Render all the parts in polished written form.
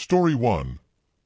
Story 1.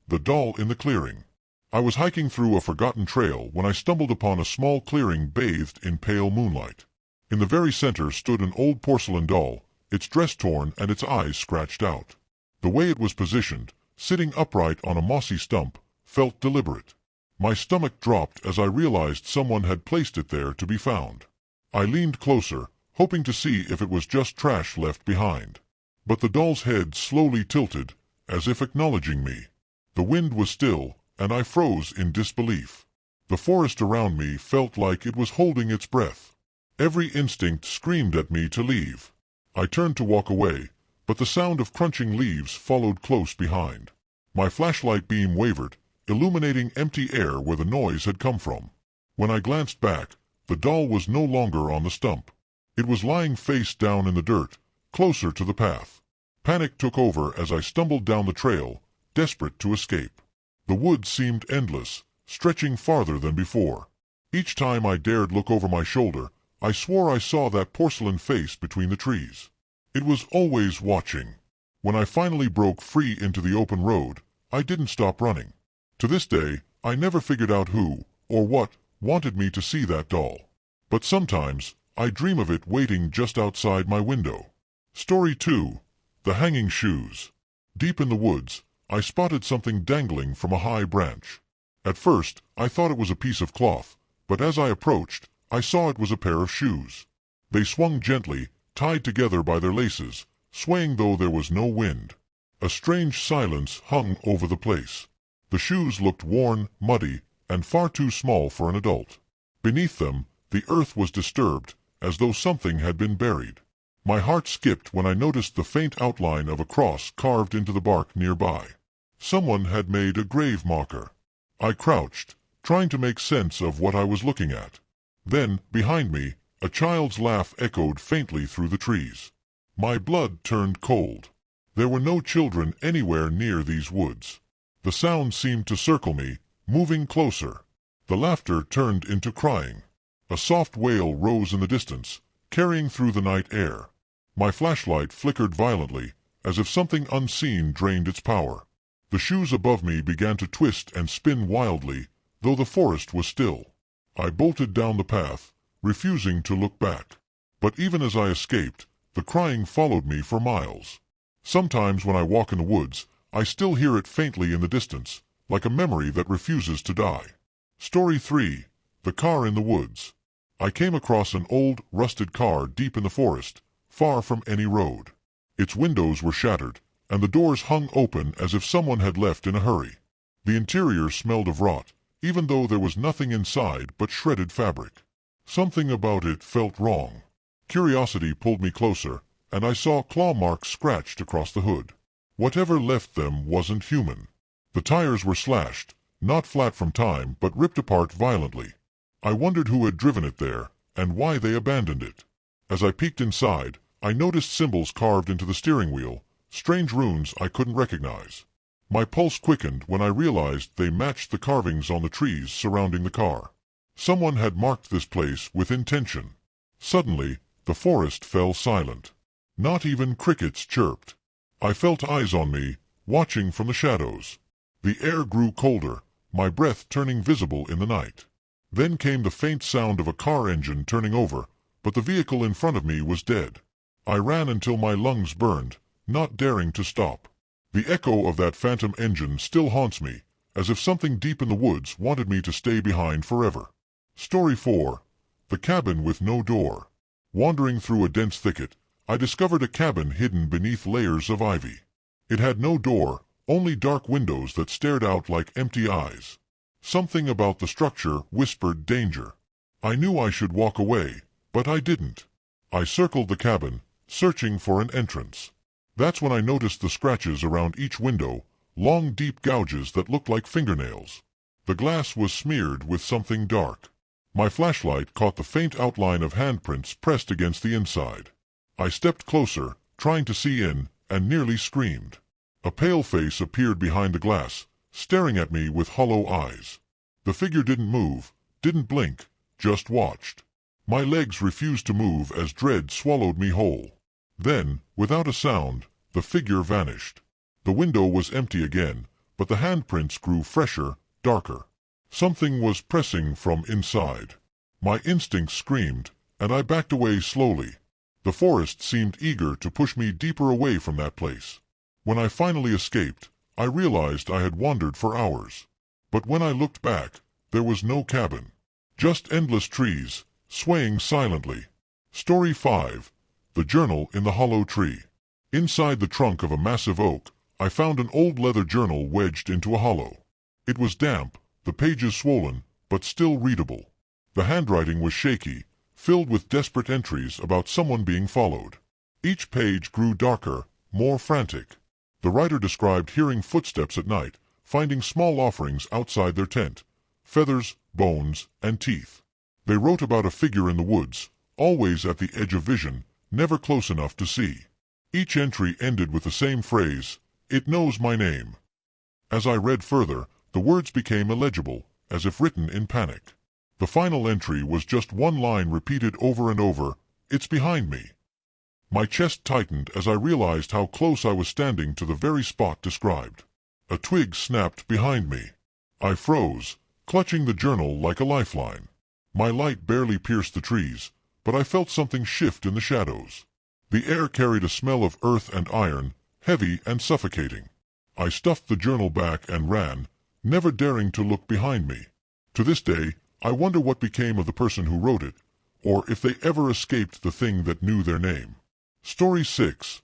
The Doll in the Clearing. I was hiking through a forgotten trail when I stumbled upon a small clearing bathed in pale moonlight. In the very center stood an old porcelain doll, its dress torn and its eyes scratched out. The way it was positioned, sitting upright on a mossy stump, felt deliberate. My stomach dropped as I realized someone had placed it there to be found. I leaned closer, hoping to see if it was just trash left behind. But the doll's head slowly tilted, as if acknowledging me. The wind was still, and I froze in disbelief. The forest around me felt like it was holding its breath. Every instinct screamed at me to leave. I turned to walk away, but the sound of crunching leaves followed close behind. My flashlight beam wavered, illuminating empty air where the noise had come from. When I glanced back, the doll was no longer on the stump. It was lying face down in the dirt, closer to the path. Panic took over as I stumbled down the trail, desperate to escape. The woods seemed endless, stretching farther than before. Each time I dared look over my shoulder, I swore I saw that porcelain face between the trees. It was always watching. When I finally broke free into the open road, I didn't stop running. To this day, I never figured out who, or what, wanted me to see that doll. But sometimes, I dream of it waiting just outside my window. Story 2. The Hanging Shoes. Deep in the woods, I spotted something dangling from a high branch. At first, I thought it was a piece of cloth, but as I approached, I saw it was a pair of shoes. They swung gently, tied together by their laces, swaying though there was no wind. A strange silence hung over the place. The shoes looked worn, muddy, and far too small for an adult. Beneath them, the earth was disturbed, as though something had been buried. My heart skipped when I noticed the faint outline of a cross carved into the bark nearby. Someone had made a grave marker. I crouched, trying to make sense of what I was looking at. Then, behind me, a child's laugh echoed faintly through the trees. My blood turned cold. There were no children anywhere near these woods. The sound seemed to circle me, moving closer. The laughter turned into crying. A soft wail rose in the distance, carrying through the night air. My flashlight flickered violently, as if something unseen drained its power. The shoes above me began to twist and spin wildly, though the forest was still. I bolted down the path, refusing to look back. But even as I escaped, the crying followed me for miles. Sometimes when I walk in the woods, I still hear it faintly in the distance, like a memory that refuses to die. Story 3. The Car in the Woods. I came across an old, rusted car deep in the forest, far from any road. Its windows were shattered, and the doors hung open as if someone had left in a hurry. The interior smelled of rot, even though there was nothing inside but shredded fabric. Something about it felt wrong. Curiosity pulled me closer, and I saw claw marks scratched across the hood. Whatever left them wasn't human. The tires were slashed, not flat from time, but ripped apart violently. I wondered who had driven it there, and why they abandoned it. As I peeked inside, I noticed symbols carved into the steering wheel, strange runes I couldn't recognize. My pulse quickened when I realized they matched the carvings on the trees surrounding the car. Someone had marked this place with intention. Suddenly, the forest fell silent. Not even crickets chirped. I felt eyes on me, watching from the shadows. The air grew colder, my breath turning visible in the night. Then came the faint sound of a car engine turning over, but the vehicle in front of me was dead. I ran until my lungs burned, not daring to stop. The echo of that phantom engine still haunts me, as if something deep in the woods wanted me to stay behind forever. Story 4. The Cabin with No Door. Wandering through a dense thicket, I discovered a cabin hidden beneath layers of ivy. It had no door, only dark windows that stared out like empty eyes. Something about the structure whispered danger. I knew I should walk away, but I didn't. I circled the cabin, searching for an entrance. That's when I noticed the scratches around each window, long deep gouges that looked like fingernails. The glass was smeared with something dark. My flashlight caught the faint outline of handprints pressed against the inside. I stepped closer, trying to see in, and nearly screamed. A pale face appeared behind the glass, staring at me with hollow eyes. The figure didn't move, didn't blink, just watched. My legs refused to move as dread swallowed me whole. Then, without a sound, the figure vanished. The window was empty again, but the handprints grew fresher, darker. Something was pressing from inside. My instincts screamed, and I backed away slowly. The forest seemed eager to push me deeper away from that place. When I finally escaped, I realized I had wandered for hours. But when I looked back, there was no cabin. Just endless trees, swaying silently. Story 5. The Journal in the Hollow Tree. Inside the trunk of a massive oak, I found an old leather journal wedged into a hollow. It was damp, the pages swollen, but still readable. The handwriting was shaky, filled with desperate entries about someone being followed. Each page grew darker, more frantic. The writer described hearing footsteps at night, finding small offerings outside their tent, feathers, bones, and teeth. They wrote about a figure in the woods, always at the edge of vision, never close enough to see. Each entry ended with the same phrase, "It knows my name." As I read further, the words became illegible, as if written in panic. The final entry was just one line repeated over and over, "It's behind me." My chest tightened as I realized how close I was standing to the very spot described. A twig snapped behind me. I froze, clutching the journal like a lifeline. My light barely pierced the trees, but I felt something shift in the shadows. The air carried a smell of earth and iron, heavy and suffocating. I stuffed the journal back and ran, never daring to look behind me. To this day, I wonder what became of the person who wrote it, or if they ever escaped the thing that knew their name. Story 6.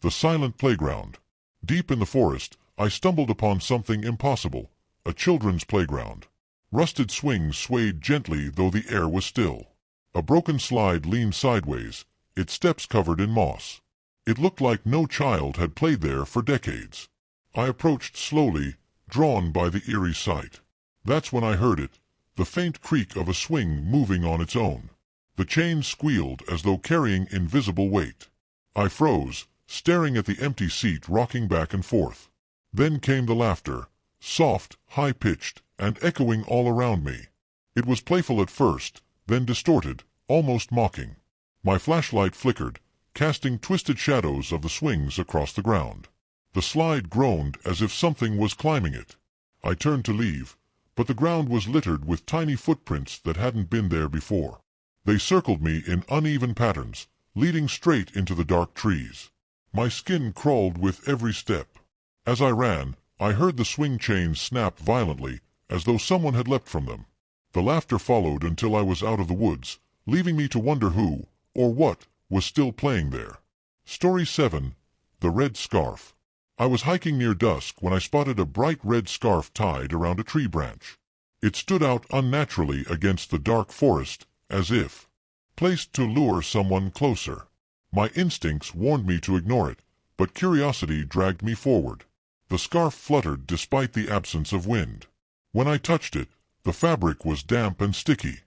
The Silent Playground. Deep in the forest, I stumbled upon something impossible, a children's playground. Rusted swings swayed gently though the air was still. A broken slide leaned sideways, its steps covered in moss. It looked like no child had played there for decades. I approached slowly, drawn by the eerie sight. That's when I heard it, the faint creak of a swing moving on its own. The chain squealed as though carrying invisible weight. I froze, staring at the empty seat rocking back and forth. Then came the laughter, soft, high-pitched, and echoing all around me. It was playful at first, then distorted, almost mocking. My flashlight flickered, casting twisted shadows of the swings across the ground. The slide groaned as if something was climbing it. I turned to leave, but the ground was littered with tiny footprints that hadn't been there before. They circled me in uneven patterns, leading straight into the dark trees. My skin crawled with every step. As I ran, I heard the swing chains snap violently, as though someone had leapt from them. The laughter followed until I was out of the woods, leaving me to wonder who, or what, was still playing there. Story 7. The Red Scarf. I was hiking near dusk when I spotted a bright red scarf tied around a tree branch. It stood out unnaturally against the dark forest, as if placed to lure someone closer. My instincts warned me to ignore it, but curiosity dragged me forward. The scarf fluttered despite the absence of wind. When I touched it, the fabric was damp and sticky.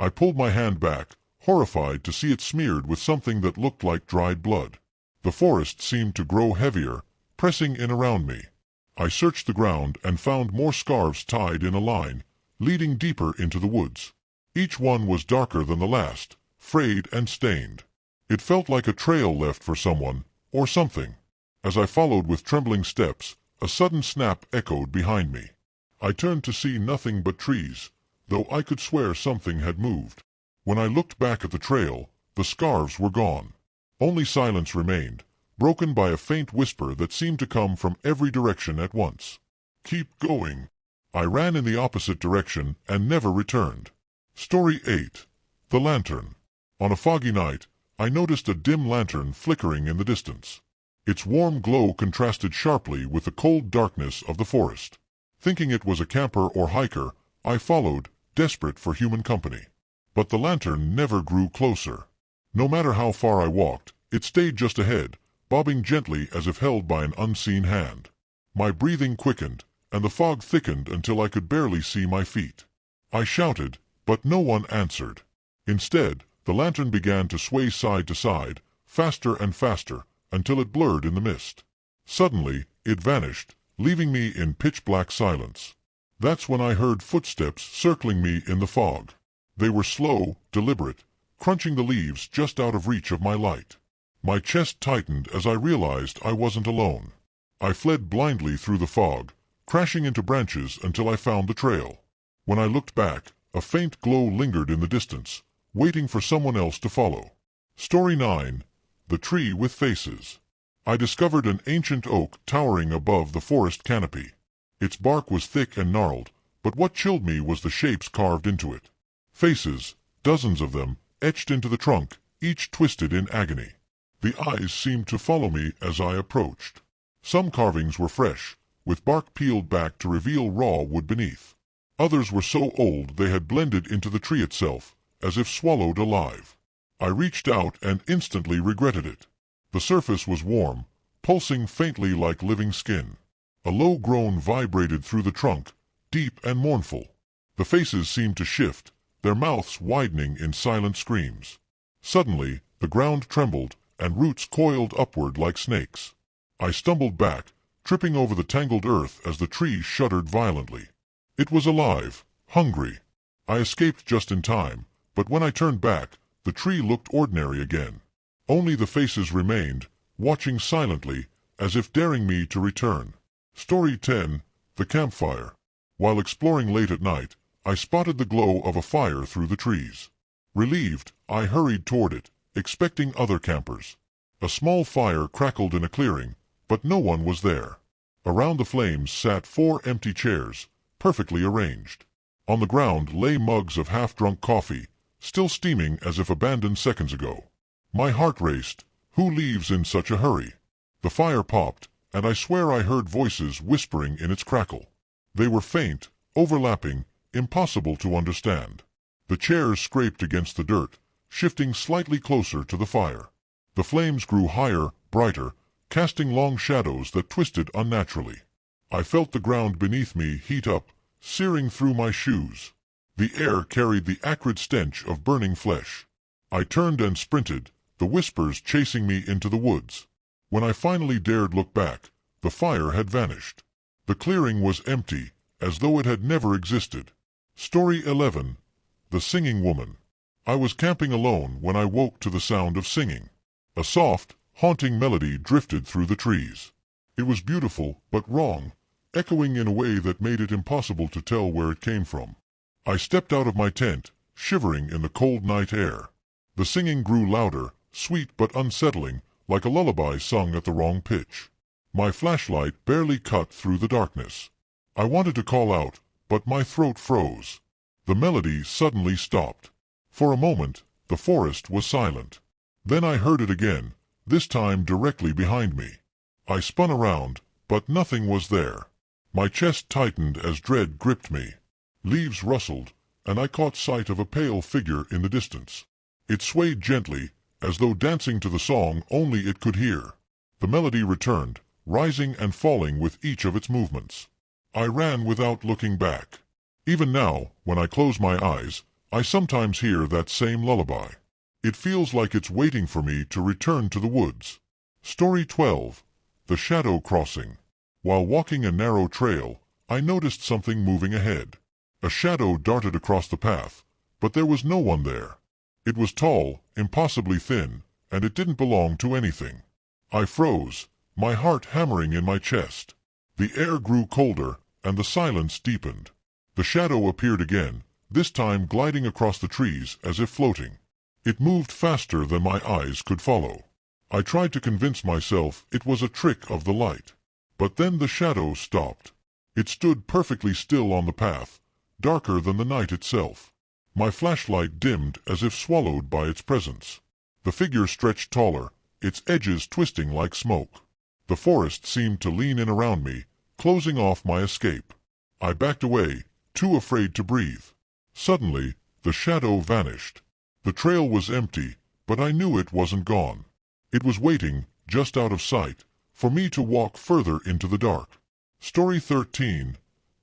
I pulled my hand back, horrified to see it smeared with something that looked like dried blood. The forest seemed to grow heavier, pressing in around me. I searched the ground and found more scarves tied in a line, leading deeper into the woods. Each one was darker than the last, frayed and stained. It felt like a trail left for someone, or something. As I followed with trembling steps, a sudden snap echoed behind me. I turned to see nothing but trees, though I could swear something had moved. When I looked back at the trail, the scarves were gone. Only silence remained, broken by a faint whisper that seemed to come from every direction at once. "Keep going." I ran in the opposite direction and never returned. Story 8. The Lantern. On a foggy night, I noticed a dim lantern flickering in the distance. Its warm glow contrasted sharply with the cold darkness of the forest. Thinking it was a camper or hiker, I followed, desperate for human company. But the lantern never grew closer. No matter how far I walked, it stayed just ahead, bobbing gently as if held by an unseen hand. My breathing quickened, and the fog thickened until I could barely see my feet. I shouted, but no one answered. Instead, the lantern began to sway side to side, faster and faster, until it blurred in the mist. Suddenly, it vanished, leaving me in pitch-black silence. That's when I heard footsteps circling me in the fog. They were slow, deliberate, crunching the leaves just out of reach of my light. My chest tightened as I realized I wasn't alone. I fled blindly through the fog, crashing into branches until I found the trail. When I looked back, a faint glow lingered in the distance, waiting for someone else to follow. Story 9. The Tree with Faces. I discovered an ancient oak towering above the forest canopy. Its bark was thick and gnarled, but what chilled me was the shapes carved into it. Faces, dozens of them, etched into the trunk, each twisted in agony. The eyes seemed to follow me as I approached. Some carvings were fresh, with bark peeled back to reveal raw wood beneath. Others were so old they had blended into the tree itself, as if swallowed alive. I reached out and instantly regretted it. The surface was warm, pulsing faintly like living skin. A low groan vibrated through the trunk, deep and mournful. The faces seemed to shift, their mouths widening in silent screams. Suddenly, the ground trembled, and roots coiled upward like snakes. I stumbled back, tripping over the tangled earth as the tree shuddered violently. It was alive, hungry. I escaped just in time, but when I turned back, the tree looked ordinary again. Only the faces remained, watching silently, as if daring me to return. Story 10. The Campfire. While exploring late at night, I spotted the glow of a fire through the trees. Relieved, I hurried toward it, expecting other campers. A small fire crackled in a clearing, but no one was there. Around the flames sat 4 empty chairs, perfectly arranged. On the ground lay mugs of half-drunk coffee, still steaming as if abandoned seconds ago. My heart raced. Who leaves in such a hurry? The fire popped, and I swear I heard voices whispering in its crackle. They were faint, overlapping, impossible to understand. The chairs scraped against the dirt, shifting slightly closer to the fire. The flames grew higher, brighter, casting long shadows that twisted unnaturally. I felt the ground beneath me heat up, searing through my shoes. The air carried the acrid stench of burning flesh. I turned and sprinted, the whispers chasing me into the woods. When I finally dared look back, the fire had vanished. The clearing was empty, as though it had never existed. Story 11. The Singing Woman. I was camping alone when I woke to the sound of singing. A soft, haunting melody drifted through the trees. It was beautiful, but wrong, echoing in a way that made it impossible to tell where it came from. I stepped out of my tent, shivering in the cold night air. The singing grew louder, sweet but unsettling, like a lullaby sung at the wrong pitch. My flashlight barely cut through the darkness. I wanted to call out, but my throat froze. The melody suddenly stopped. For a moment, the forest was silent. Then I heard it again, this time directly behind me. I spun around, but nothing was there. My chest tightened as dread gripped me. Leaves rustled, and I caught sight of a pale figure in the distance. It swayed gently, as though dancing to the song only it could hear. The melody returned, rising and falling with each of its movements. I ran without looking back. Even now, when I close my eyes, I sometimes hear that same lullaby. It feels like it's waiting for me to return to the woods. Story 12. The Shadow Crossing. While walking a narrow trail, I noticed something moving ahead. A shadow darted across the path, but there was no one there. It was tall, impossibly thin, and it didn't belong to anything. I froze, my heart hammering in my chest. The air grew colder, and the silence deepened. The shadow appeared again, this time gliding across the trees as if floating. It moved faster than my eyes could follow. I tried to convince myself it was a trick of the light. But then the shadow stopped. It stood perfectly still on the path, darker than the night itself. My flashlight dimmed as if swallowed by its presence. The figure stretched taller, its edges twisting like smoke. The forest seemed to lean in around me, closing off my escape. I backed away, too afraid to breathe. Suddenly, the shadow vanished. The trail was empty, but I knew it wasn't gone. It was waiting, just out of sight, for me to walk further into the dark. Story 13.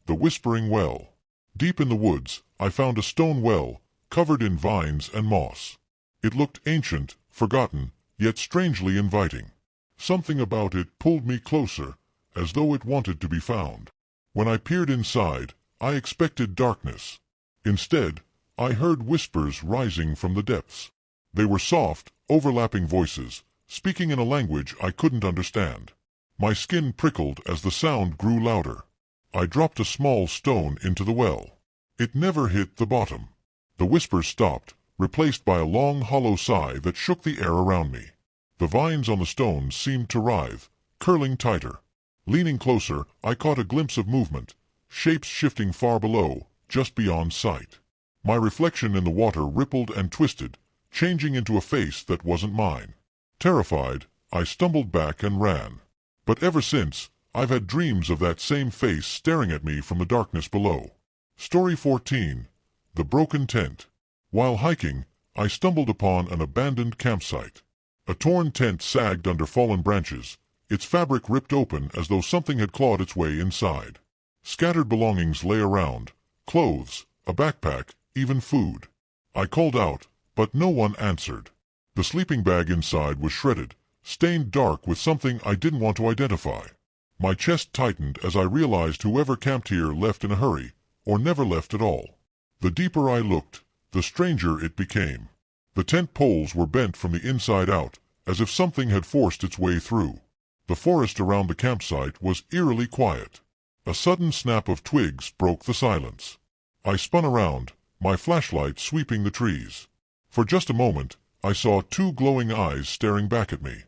The Whispering Well. Deep in the woods, I found a stone well, covered in vines and moss. It looked ancient, forgotten, yet strangely inviting. Something about it pulled me closer, as though it wanted to be found. When I peered inside, I expected darkness. Instead, I heard whispers rising from the depths. They were soft, overlapping voices, speaking in a language I couldn't understand. My skin prickled as the sound grew louder. I dropped a small stone into the well. It never hit the bottom. The whispers stopped, replaced by a long hollow sigh that shook the air around me. The vines on the stones seemed to writhe, curling tighter. Leaning closer, I caught a glimpse of movement, shapes shifting far below, just beyond sight. My reflection in the water rippled and twisted, changing into a face that wasn't mine. Terrified, I stumbled back and ran. But ever since, I've had dreams of that same face staring at me from the darkness below. Story 14. The Broken Tent. While hiking, I stumbled upon an abandoned campsite. A torn tent sagged under fallen branches, its fabric ripped open as though something had clawed its way inside. Scattered belongings lay around, clothes, a backpack, even food. I called out, but no one answered. The sleeping bag inside was shredded, stained dark with something I didn't want to identify. My chest tightened as I realized whoever camped here left in a hurry, or never left at all. The deeper I looked, the stranger it became. The tent poles were bent from the inside out, as if something had forced its way through. The forest around the campsite was eerily quiet. A sudden snap of twigs broke the silence. I spun around, my flashlight sweeping the trees. For just a moment, I saw two glowing eyes staring back at me.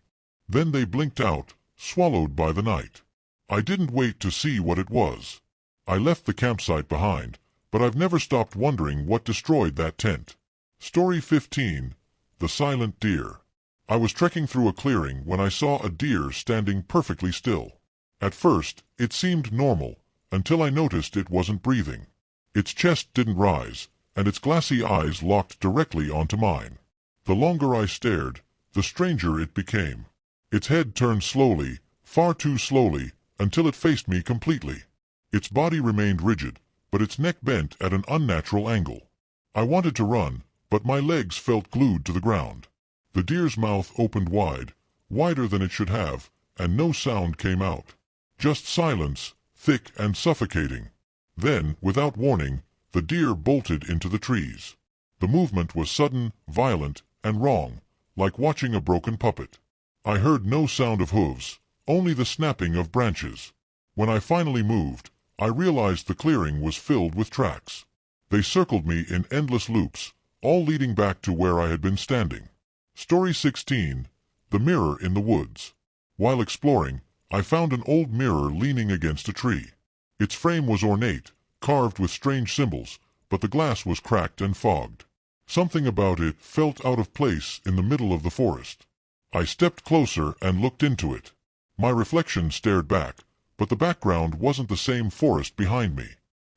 Then they blinked out, swallowed by the night. I didn't wait to see what it was. I left the campsite behind, but I've never stopped wondering what destroyed that tent. Story 15. The Silent Deer. I was trekking through a clearing when I saw a deer standing perfectly still. At first, it seemed normal, until I noticed it wasn't breathing. Its chest didn't rise, and its glassy eyes locked directly onto mine. The longer I stared, the stranger it became. Its head turned slowly, far too slowly, until it faced me completely. Its body remained rigid, but its neck bent at an unnatural angle. I wanted to run, but my legs felt glued to the ground. The deer's mouth opened wide, wider than it should have, and no sound came out. Just silence, thick and suffocating. Then, without warning, the deer bolted into the trees. The movement was sudden, violent, and wrong, like watching a broken puppet. I heard no sound of hooves, only the snapping of branches. When I finally moved, I realized the clearing was filled with tracks. They circled me in endless loops, all leading back to where I had been standing. Story 16. The Mirror in the Woods. While exploring, I found an old mirror leaning against a tree. Its frame was ornate, carved with strange symbols, but the glass was cracked and fogged. Something about it felt out of place in the middle of the forest. I stepped closer and looked into it. My reflection stared back, but the background wasn't the same forest behind me.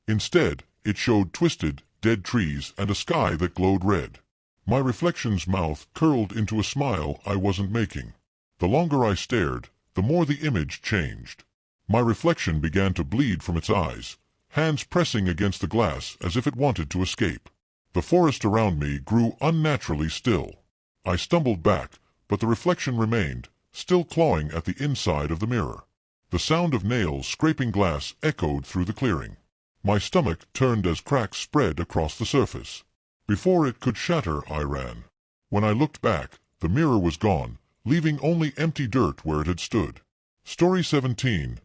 Instead, it showed twisted, dead trees and a sky that glowed red. My reflection's mouth curled into a smile I wasn't making. The longer I stared, the more the image changed. My reflection began to bleed from its eyes, hands pressing against the glass as if it wanted to escape. The forest around me grew unnaturally still. I stumbled back, but the reflection remained, still clawing at the inside of the mirror. The sound of nails scraping glass echoed through the clearing. My stomach turned as cracks spread across the surface. Before it could shatter, I ran. When I looked back, the mirror was gone, leaving only empty dirt where it had stood. Story 17.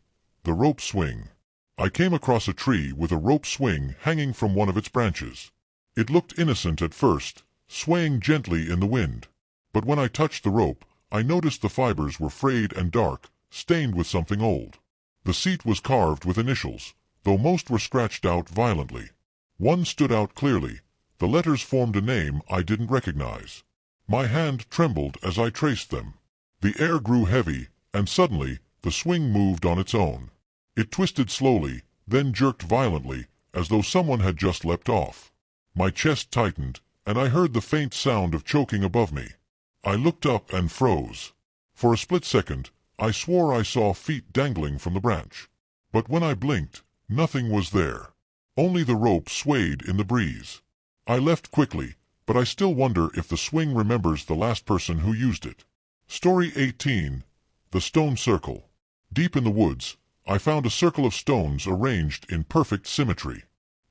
The Rope Swing. I came across a tree with a rope swing hanging from one of its branches. It looked innocent at first, swaying gently in the wind. But when I touched the rope, I noticed the fibers were frayed and dark, stained with something old. The seat was carved with initials, though most were scratched out violently. One stood out clearly. The letters formed a name I didn't recognize. My hand trembled as I traced them. The air grew heavy, and suddenly the swing moved on its own. It twisted slowly, then jerked violently, as though someone had just leapt off. My chest tightened, and I heard the faint sound of choking above me. I looked up and froze. For a split second, I swore I saw feet dangling from the branch. But when I blinked, nothing was there. Only the rope swayed in the breeze. I left quickly, but I still wonder if the swing remembers the last person who used it. Story 18. The Stone Circle. Deep in the woods, I found a circle of stones arranged in perfect symmetry.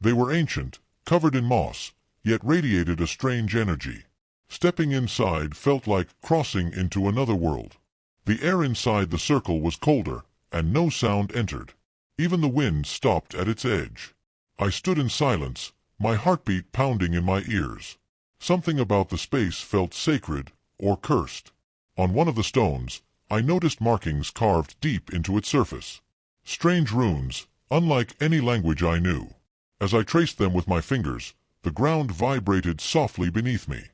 They were ancient, covered in moss, yet radiated a strange energy. Stepping inside felt like crossing into another world. The air inside the circle was colder, and no sound entered. Even the wind stopped at its edge. I stood in silence, my heartbeat pounding in my ears. Something about the space felt sacred or cursed. On one of the stones, I noticed markings carved deep into its surface. Strange runes, unlike any language I knew. As I traced them with my fingers, the ground vibrated softly beneath me.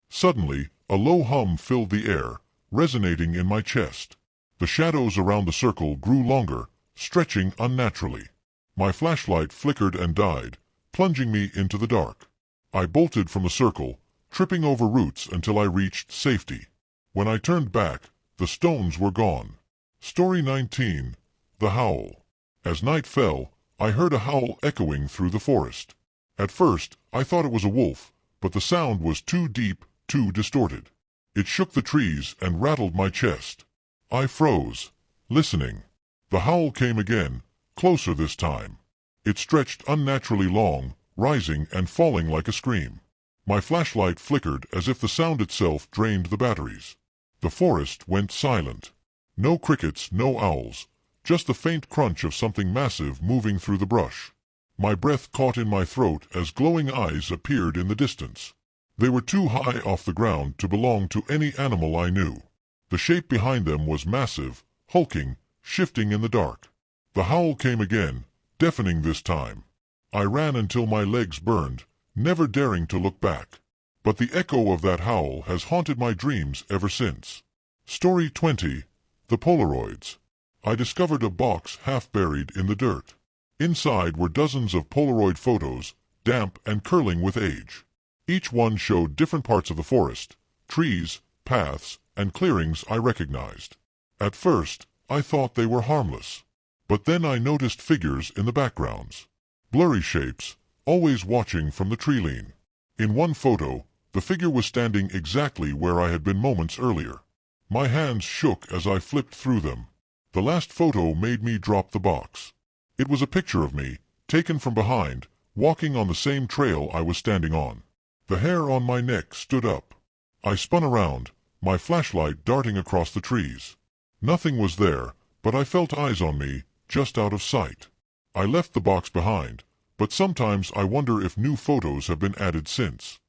Suddenly, a low hum filled the air, resonating in my chest. The shadows around the circle grew longer, stretching unnaturally. My flashlight flickered and died, plunging me into the dark. I bolted from the circle, tripping over roots until I reached safety. When I turned back, the stones were gone. Story 19. The Howl. As night fell, I heard a howl echoing through the forest. At first, I thought it was a wolf, but the sound was too deep, too distorted. It shook the trees and rattled my chest. I froze, listening. The howl came again, closer this time. It stretched unnaturally long, rising and falling like a scream. My flashlight flickered as if the sound itself drained the batteries. The forest went silent. No crickets, no owls, just the faint crunch of something massive moving through the brush. My breath caught in my throat as glowing eyes appeared in the distance. They were too high off the ground to belong to any animal I knew. The shape behind them was massive, hulking, shifting in the dark. The howl came again, deafening this time. I ran until my legs burned, never daring to look back. But the echo of that howl has haunted my dreams ever since. Story 20. The Polaroids. I discovered a box half buried in the dirt. Inside were dozens of Polaroid photos, damp and curling with age. Each one showed different parts of the forest, trees, paths, and clearings I recognized. At first, I thought they were harmless. But then I noticed figures in the backgrounds. Blurry shapes, always watching from the tree line. In one photo, the figure was standing exactly where I had been moments earlier. My hands shook as I flipped through them. The last photo made me drop the box. It was a picture of me, taken from behind, walking on the same trail I was standing on. The hair on my neck stood up. I spun around, my flashlight darting across the trees. Nothing was there, but I felt eyes on me, just out of sight. I left the box behind, but sometimes I wonder if new photos have been added since.